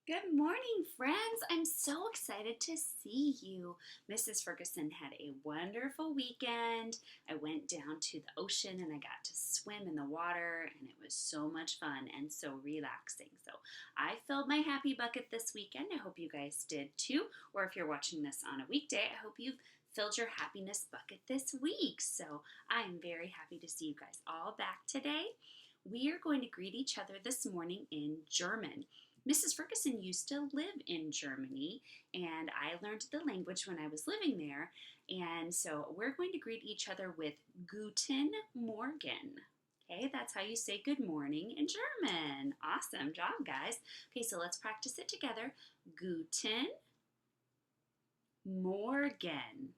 Good morning, friends. I'm so excited to see you. Mrs. Ferguson had a wonderful weekend. I went down to the ocean and I got to swim in the water, and it was so much fun and so relaxing. So, I filled my happy bucket this weekend. I hope you guys did too. Or if you're watching this on a weekday, I hope you've filled your happiness bucket this week. So, I'm very happy to see you guys all back today. We are going to greet each other this morning in German. Mrs. Ferguson used to live in Germany, and I learned the language when I was living there. And so we're going to greet each other with Guten Morgen. Okay, that's how you say good morning in German. Awesome job, guys. Okay, so let's practice it together. Guten Morgen.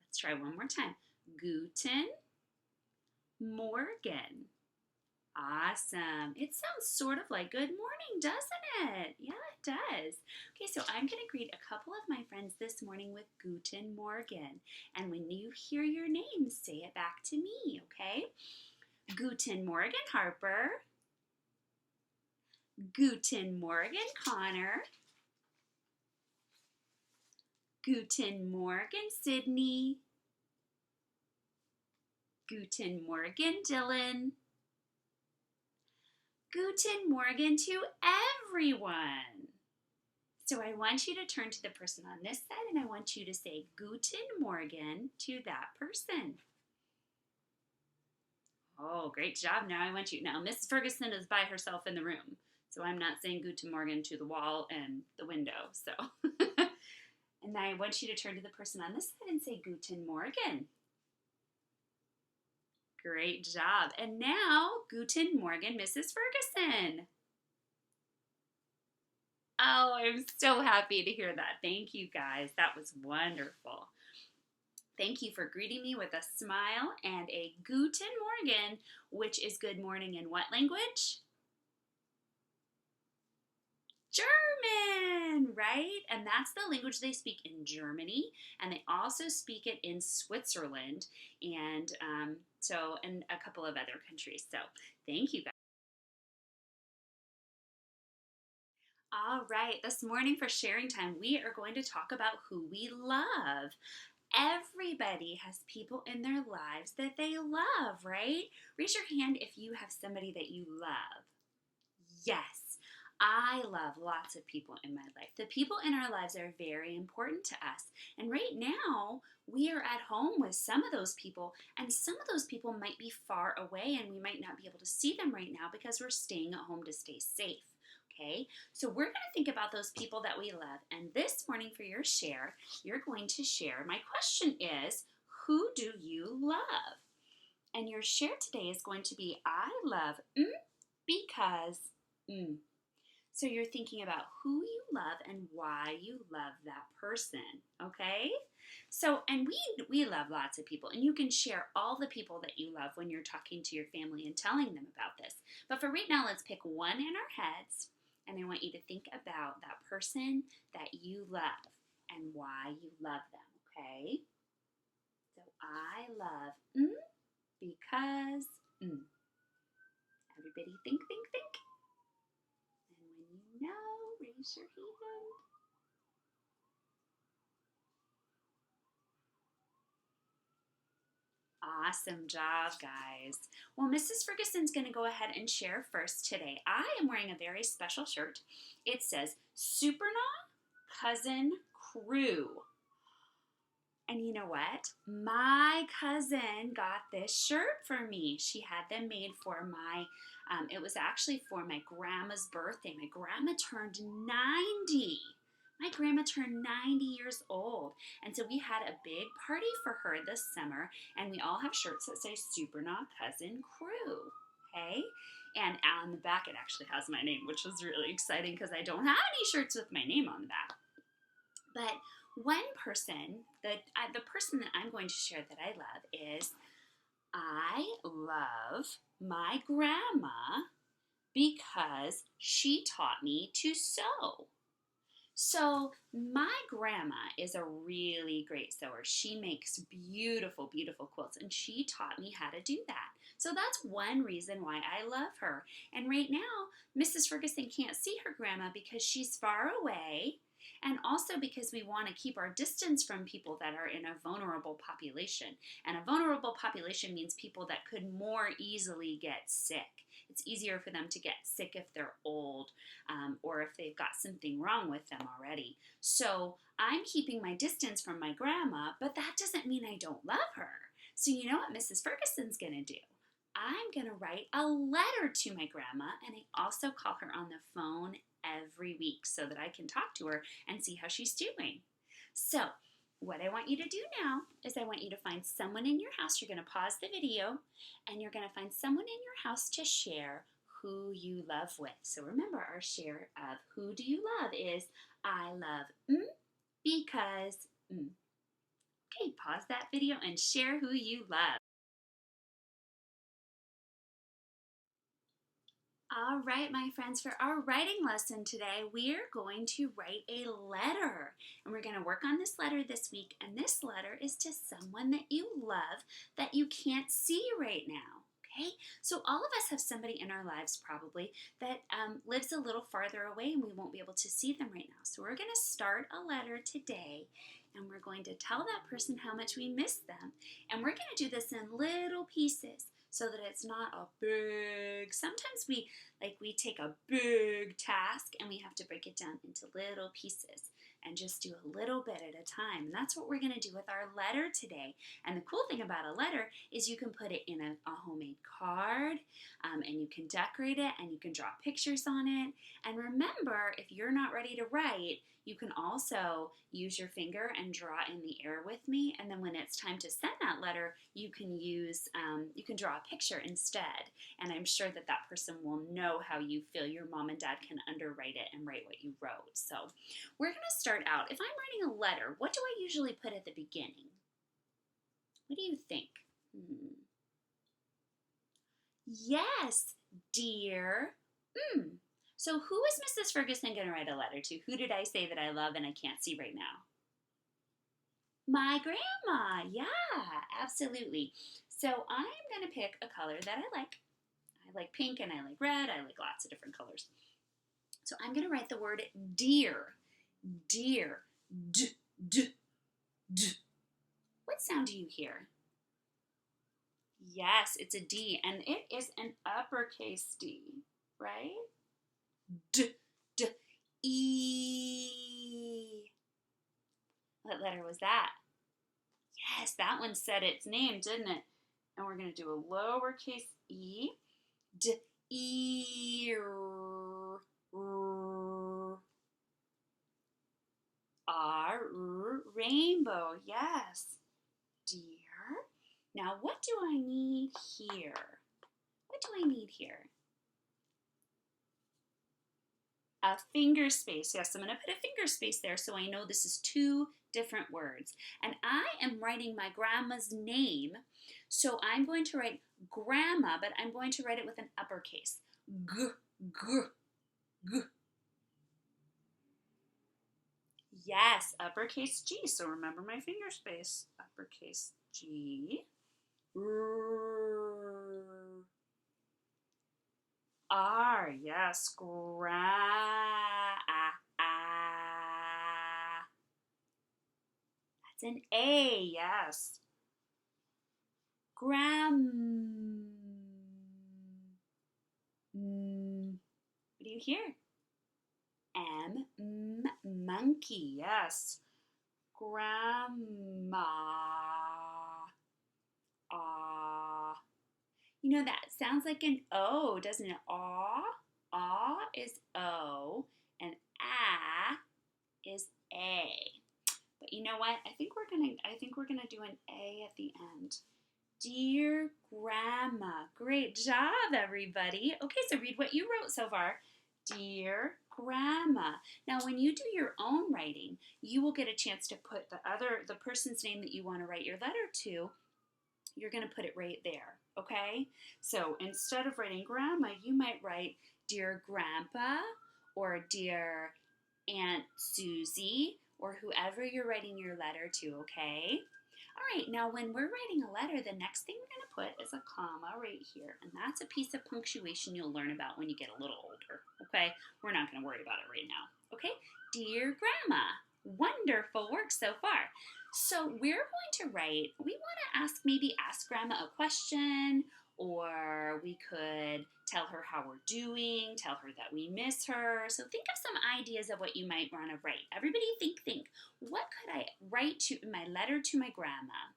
Let's try one more time. Guten Morgen. Awesome. It sounds sort of like good morning, doesn't it? Yeah, it does. Okay, so I'm going to greet a couple of my friends this morning with Guten Morgen. And when you hear your name, say it back to me, okay? Guten Morgen, Harper. Guten Morgen, Connor. Guten Morgen, Sydney. Guten Morgen, Dylan. Guten Morgen to everyone. So I want you to turn to the person on this side and I want you to say Guten Morgen to that person. Oh, great job. Now Miss Ferguson is by herself in the room. So I'm not saying Guten Morgen to the wall and the window. So, and I want you to turn to the person on this side and say Guten Morgen. Great job. And now, Guten Morgen, Mrs. Ferguson. Oh, I'm so happy to hear that. Thank you, guys. That was wonderful. Thank you for greeting me with a smile and a Guten Morgen, which is good morning in what language? German, right? And that's the language they speak in Germany, and they also speak it in Switzerland, and and a couple of other countries. So, thank you guys. All right, this morning for sharing time, we are going to talk about who we love. Everybody has people in their lives that they love, right? Raise your hand if you have somebody that you love. Yes, I love lots of people in my life. The people in our lives are very important to us. And right now, we are at home with some of those people, and some of those people might be far away, and we might not be able to see them right now because we're staying at home to stay safe. Okay, so we're going to think about those people that we love. And this morning, for your share, you're going to share. My question is, who do you love? And your share today is going to be, I love because. So you're thinking about who you love and why you love that person, okay? So, and we love lots of people, and you can share all the people that you love when you're talking to your family and telling them about this. But for right now, let's pick one in our heads, and I want you to think about that person that you love and why you love them, okay? So I love because everybody think. And when you know, raise your hand. Awesome job, guys. Well, Mrs. Ferguson's going to go ahead and share first today. I am wearing a very special shirt. It says Supernaw Cousin Crew. And you know what? My cousin got this shirt for me. She had them made for it was actually for my grandma's birthday. My grandma turned 90. My grandma turned 90 years old. And so we had a big party for her this summer, and we all have shirts that say Supernaw Cousin Crew. Okay? And on the back, it actually has my name, which was really exciting because I don't have any shirts with my name on the back. But one person, the person that I'm going to share that I love is I love my grandma because she taught me to sew. So, my grandma is a really great sewer. She makes beautiful, beautiful quilts, and she taught me how to do that. So, that's one reason why I love her. And right now, Mrs. Ferguson can't see her grandma because she's far away, and also because we want to keep our distance from people that are in a vulnerable population. And a vulnerable population means people that could more easily get sick. It's easier for them to get sick if they're old or if they've got something wrong with them already. So I'm keeping my distance from my grandma, but that doesn't mean I don't love her. So you know what Mrs. Ferguson's going to do? I'm going to write a letter to my grandma, and I also call her on the phone every week so that I can talk to her and see how she's doing. So what I want you to do now is I want you to find someone in your house. You're going to pause the video, and you're going to find someone in your house to share who you love with. So remember, our share of who do you love is I love because Okay, pause that video and share who you love. All right, my friends, for our writing lesson today, we're going to write a letter. And we're going to work on this letter this week. And this letter is to someone that you love that you can't see right now. Okay? So all of us have somebody in our lives probably that lives a little farther away and we won't be able to see them right now. So we're going to start a letter today and we're going to tell that person how much we miss them. And we're going to do this in little pieces so that it's not a big, sometimes we take a big task and we have to break it down into little pieces and just do a little bit at a time. And that's what we're going to do with our letter today. And the cool thing about a letter is you can put it in a homemade card and you can decorate it and you can draw pictures on it. And remember, if you're not ready to write, you can also use your finger and draw in the air with me. And then when it's time to send that letter, you can draw a picture instead. And I'm sure that that person will know how you feel. Your mom and dad can underwrite it and write what you wrote. So we're going to start out. If I'm writing a letter, what do I usually put at the beginning? What do you think? Yes, dear. So who is Mrs. Ferguson going to write a letter to? Who did I say that I love and I can't see right now? My grandma. Yeah, absolutely. So I'm going to pick a color that I like. I like pink and I like red. I like lots of different colors. So I'm going to write the word dear. Dear. D, d, d. What sound do you hear? Yes, it's a D, and it is an uppercase D, right? D, d, E. What letter was that? Yes, that one said its name, didn't it? And we're going to do a lowercase e. D, e, r, r, rainbow. Yes, dear. Now, what do I need here? What do I need here? A finger space. Yes, I'm going to put a finger space there so I know this is two different words. And I am writing my grandma's name. So I'm going to write grandma, but I'm going to write it with an uppercase. G, g, g. Yes, uppercase G. So remember my finger space. Uppercase G. R, yes, That's an A, yes. What do you hear? Monkey, yes. Grandma. You know, that sounds like an O, doesn't it? Aw. Aw is O, and is A. But you know what? I think we're gonna do an A at the end. Dear Grandma. Great job, everybody. Okay, so read what you wrote so far. Dear Grandma. Now, when you do your own writing, you will get a chance to put the person's name that you want to write your letter to. You're going to put it right there, okay? So instead of writing Grandma, you might write Dear Grandpa or Dear Aunt Susie, or whoever you're writing your letter to, okay? All right, now when we're writing a letter, the next thing we're going to put is a comma right here. And that's a piece of punctuation you'll learn about when you get a little older, okay? We're not going to worry about it right now, okay? Dear Grandma, wonderful work so far. So we're going to write, we want to maybe ask Grandma a question, or we could tell her how we're doing, tell her that we miss her. So think of some ideas of what you might want to write. Everybody think. What could I write to in my letter to my grandma?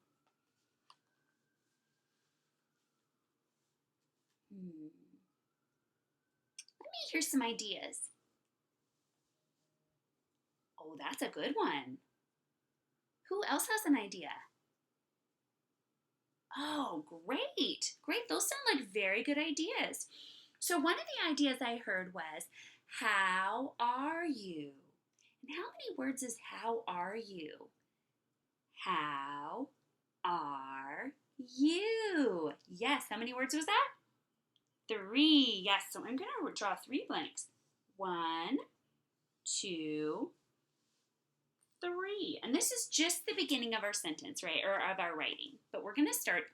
Let me hear some ideas. Oh, that's a good one. Who else has an idea? Oh, great. Great. Those sound like very good ideas. So one of the ideas I heard was, how are you? And how many words is how are you? How are you? Yes, how many words was that? 3. Yes, so I'm going to draw 3 blanks. 1, 2, 3. And this is just the beginning of our sentence, right? Or of our writing. But we're going to start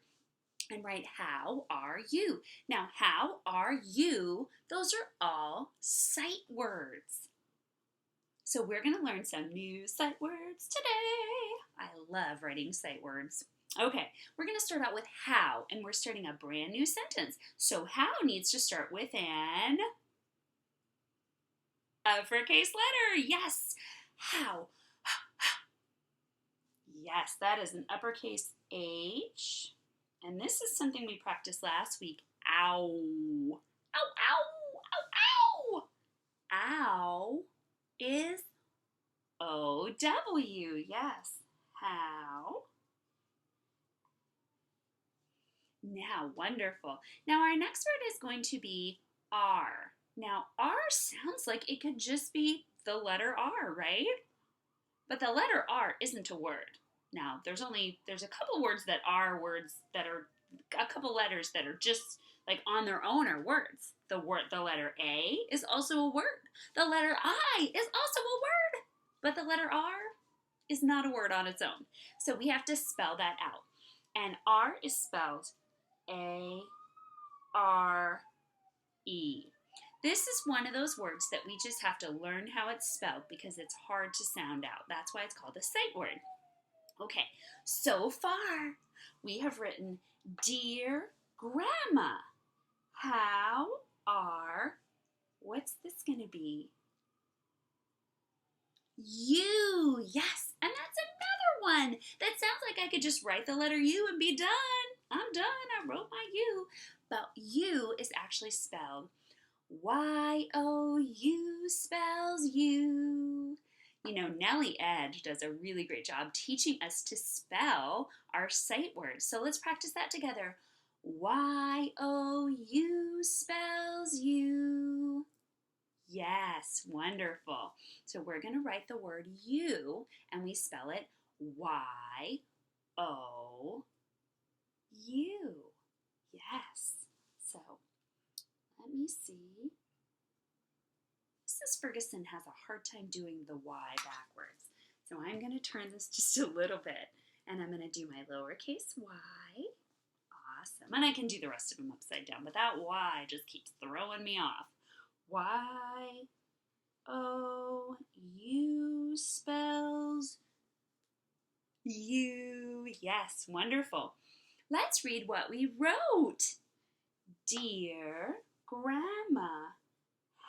and write, how are you? Now, how are you? Those are all sight words. So we're going to learn some new sight words today. I love writing sight words. Okay, we're going to start out with how, and we're starting a brand new sentence. So how needs to start with an uppercase letter. Yes, how. Yes, that is an uppercase H. And this is something we practiced last week. Ow. Ow, ow, ow, ow. Ow is O-W. Yes. How. Now, wonderful. Now, our next word is going to be R. Now, R sounds like it could just be the letter R, right? But the letter R isn't a word. Now, there's a couple words that are words that are a couple letters that are just like on their own are words. The letter A is also a word. The letter I is also a word. But the letter R is not a word on its own. So we have to spell that out. And R is spelled A-R-E. This is one of those words that we just have to learn how it's spelled because it's hard to sound out. That's why it's called a sight word. Okay, so far we have written, Dear Grandma, how are, what's this going to be? You, yes, and that's another one that sounds like I could just write the letter U and be done. I'm done, I wrote my U. But U is actually spelled Y-O-U spells you. You know, Nellie Edge does a really great job teaching us to spell our sight words. So let's practice that together. Y-O-U spells you. Yes, wonderful. So we're going to write the word you, and we spell it Y-O-U. Yes. So let me see. Mrs. Ferguson has a hard time doing the Y backwards. So I'm going to turn this just a little bit, and I'm going to do my lowercase y. Awesome. And I can do the rest of them upside down, but that Y just keeps throwing me off. Y-O-U spells you. Yes, wonderful. Let's read what we wrote. Dear Grandma,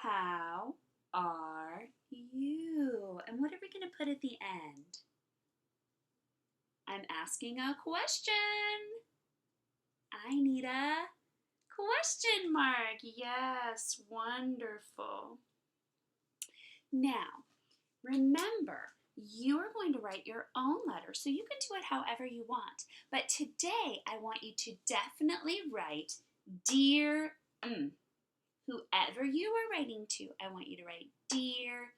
how are you? And what are we going to put at the end? I'm asking a question. I need a question mark. Yes, wonderful. Now, remember, you are going to write your own letter, so you can do it however you want. But today, I want you to definitely write Dear Whoever you are writing to, I want you to write Dear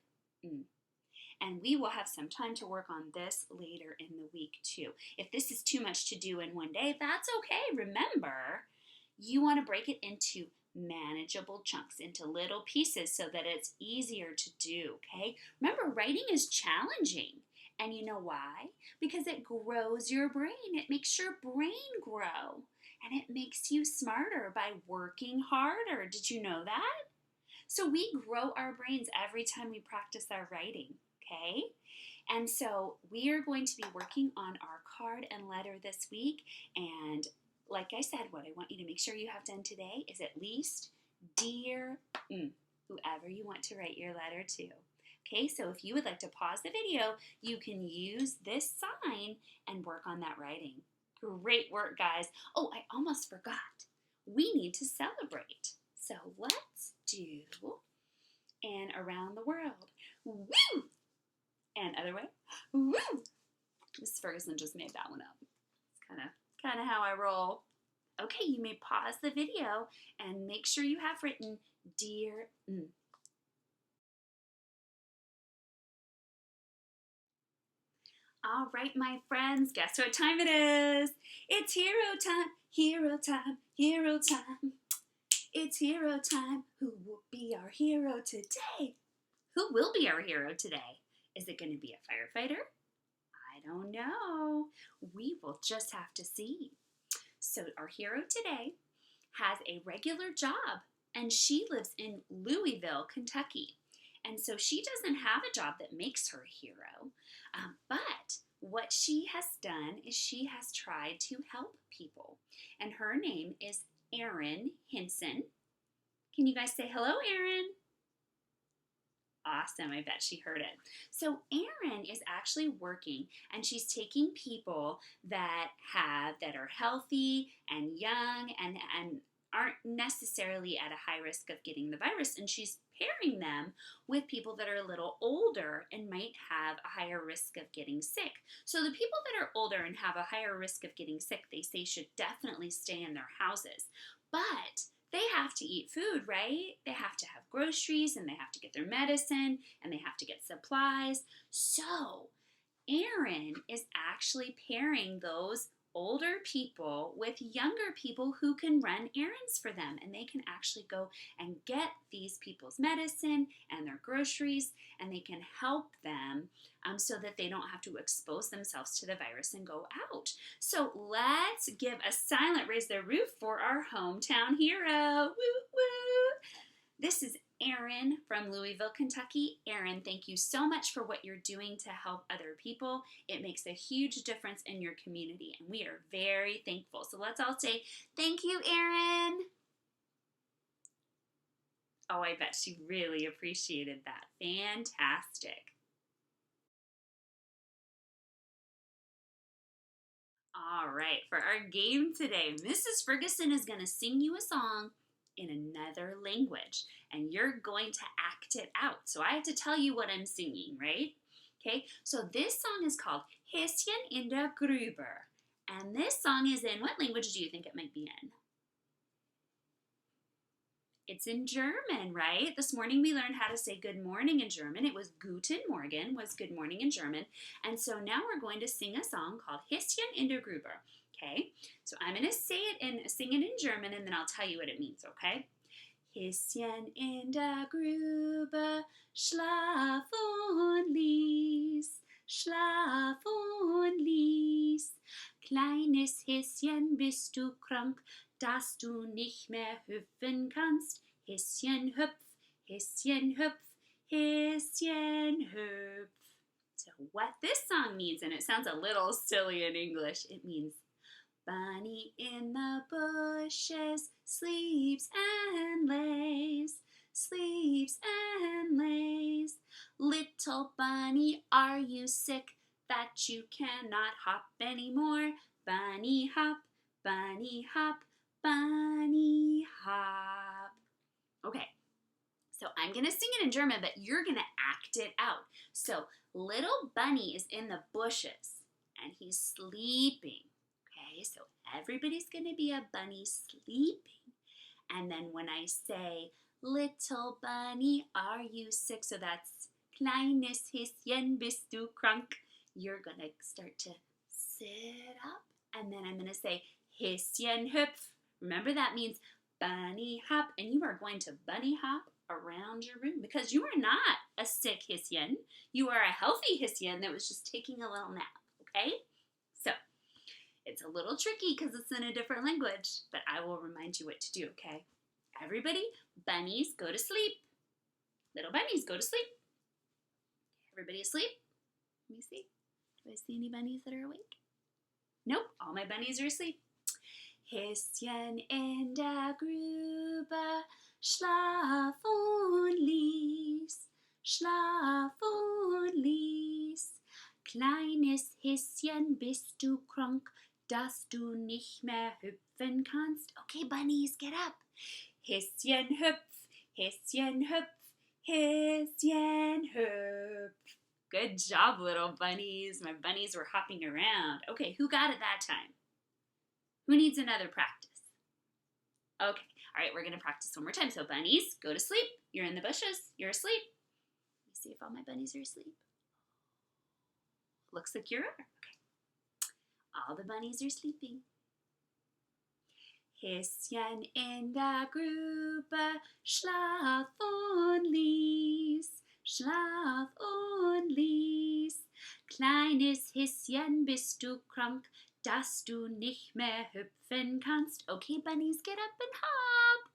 And we will have some time to work on this later in the week too. If this is too much to do in one day, that's okay. Remember, you want to break it into manageable chunks into little pieces so that it's easier to do, okay? Remember, writing is challenging. And you know why? Because it grows your brain. It makes your brain grow. And it makes you smarter by working harder. Did you know that? So we grow our brains every time we practice our writing, okay? And so we are going to be working on our card and letter this week. And like I said, what I want you to make sure you have done today is at least Dear whoever you want to write your letter to. Okay, so if you would like to pause the video, you can use this sign and work on that writing. Great work, guys. Oh, I almost forgot. We need to celebrate. So let's do and around the world. Woo! And other way. Woo! Miss Ferguson just made that one up. It's kind of how I roll. Okay, you may pause the video and make sure you have written Dear All right, my friends, guess what time it is? It's hero time, hero time, hero time. It's hero time. Who will be our hero today? Who will be our hero today? Is it going to be a firefighter? I don't know. We will just have to see. So our hero today has a regular job, and she lives in Louisville, Kentucky. And so she doesn't have a job that makes her a hero, but what she has done is she has tried to help people. And her name is Erin Hinson. Can you guys say hello, Erin? Awesome, I bet she heard it. So Erin is actually working, and she's taking people that are healthy and young and aren't necessarily at a high risk of getting the virus, and she's pairing them with people that are a little older and might have a higher risk of getting sick. So the people that are older and have a higher risk of getting sick, they say should definitely stay in their houses. But they have to eat food, right? They have to have groceries, and they have to get their medicine, and they have to get supplies. So Erin is actually pairing those older people with younger people who can run errands for them, and they can actually go and get these people's medicine and their groceries, and they can help them so that they don't have to expose themselves to the virus and go out. So let's give a silent raise the roof for our hometown hero. Woo woo! This is Erin from Louisville, Kentucky. Erin, thank you so much for what you're doing to help other people. It makes a huge difference in your community, and we are very thankful. So let's all say, thank you, Erin. Oh, I bet she really appreciated that. Fantastic. All right, for our game today, Mrs. Ferguson is going to sing you a song in another language, and you're going to act it out. So I have to tell you what I'm singing, right? Okay, so this song is called Häschen in der Grube, and this song is in, what language do you think it might be in? It's in German, right? This morning we learned how to say good morning in German. It was Guten Morgen was good morning in German. And so now we're going to sing a song called Häschen in der Grube. Okay? So I'm going to sing it in German, and then I'll tell you what it means, okay? Häschen in der Grube, schlaf und lies, schlaf und lies. Kleines Häschen, bist du krank, dass du nicht mehr hüpfen kannst? Häschen hüpf, Häschen hüpf, Häschen hüpf. So what this song means, and it sounds a little silly in English, it means Bunny in the bushes sleeps and lays, sleeps and lays. Little bunny, are you sick that you cannot hop anymore? Bunny hop, bunny hop, bunny hop. Okay, so I'm going to sing it in German, but you're going to act it out. So little bunny is in the bushes, and he's sleeping. Okay, so everybody's going to be a bunny sleeping. And then when I say, little bunny, are you sick? So that's kleines Häschen, bist du krank? You're going to start to sit up. And then I'm going to say, Häschen hüpf. Remember, that means bunny hop. And you are going to bunny hop around your room because you are not a sick Hessian. You are a healthy Hessian that was just taking a little nap, okay? So, it's a little tricky because it's in a different language, but I will remind you what to do, okay? Everybody, bunnies, go to sleep. Little bunnies, go to sleep. Everybody asleep? Let me see. Do I see any bunnies that are awake? Nope, all my bunnies are asleep. Häschen in der Grube, schlaf und schlaf und Kleines Häschen, bist du krank, dass du nicht mehr hüpfen kannst? Okay, bunnies, get up. Häschen hüpf, Häschen hüpf, Häschen hüpf. Good job, little bunnies. My bunnies were hopping around. Okay, who got it that time? Who needs another practice? Okay, all right, we're gonna practice one more time. So bunnies, go to sleep. You're in the bushes, you're asleep. Let me see if all my bunnies are asleep. Looks like you're over. Okay, all the bunnies are sleeping. Häschen in der Grube, schlaf und schlaf und Kleines Häschen, bist du krank, dass du nicht mehr hüpfen kannst? Okay, bunnies, get up and hop.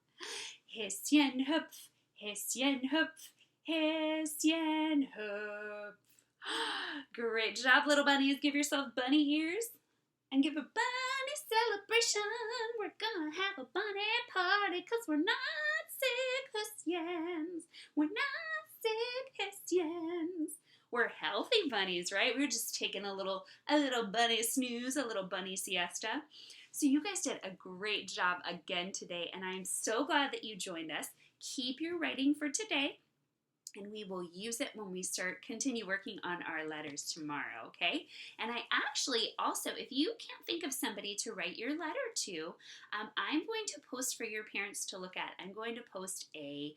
Häschen hüpf, Häschen hüpf, Häschen hüpf. Great job, little bunnies. Give yourself bunny ears and give a bunny celebration. We're gonna have a bunny party because we're not sick Hessians. We're not sick Hessians. We're healthy bunnies, right? We're just taking a little bunny snooze, a little bunny siesta. So you guys did a great job again today, and I'm so glad that you joined us. Keep your writing for today, and we will use it when we continue working on our letters tomorrow, okay? And I actually also, if you can't think of somebody to write your letter to, I'm going to post for your parents to look at. I'm going to post a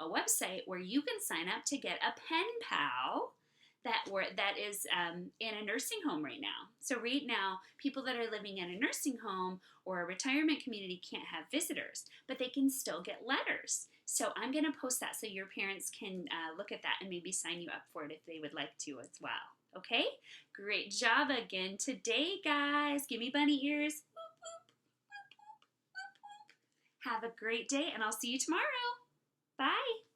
website where you can sign up to get a pen pal that is in a nursing home right now. So right now, people that are living in a nursing home or a retirement community can't have visitors, but they can still get letters. So I'm going to post that so your parents can look at that and maybe sign you up for it if they would like to as well. Okay? Great job again today, guys. Give me bunny ears. Whoop, whoop, whoop, whoop. Have a great day, and I'll see you tomorrow. Bye.